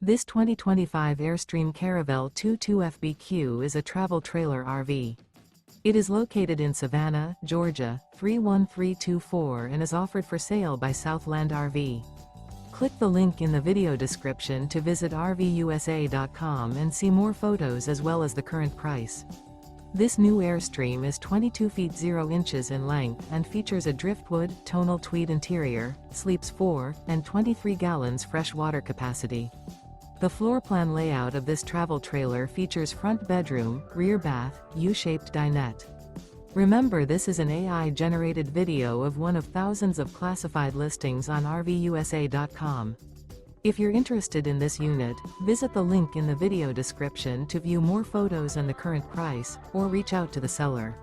This 2025 Airstream Caravel 22FBQ is a travel trailer RV. It is located in Savannah, Georgia, 31324 and is offered for sale by Southland RV. Click the link in the video description to visit RVUSA.com and see more photos as well as the current price. This new Airstream is 22 feet 0 inches in length and features a Driftwood, Tonal Tweed interior, sleeps 4, and 23 gallons fresh water capacity. The floor plan layout of this travel trailer features front bedroom, rear bath, U-shaped dinette. Remember, this is an AI-generated video of one of thousands of classified listings on RVUSA.com. If you're interested in this unit, visit the link in the video description to view more photos and the current price, or reach out to the seller.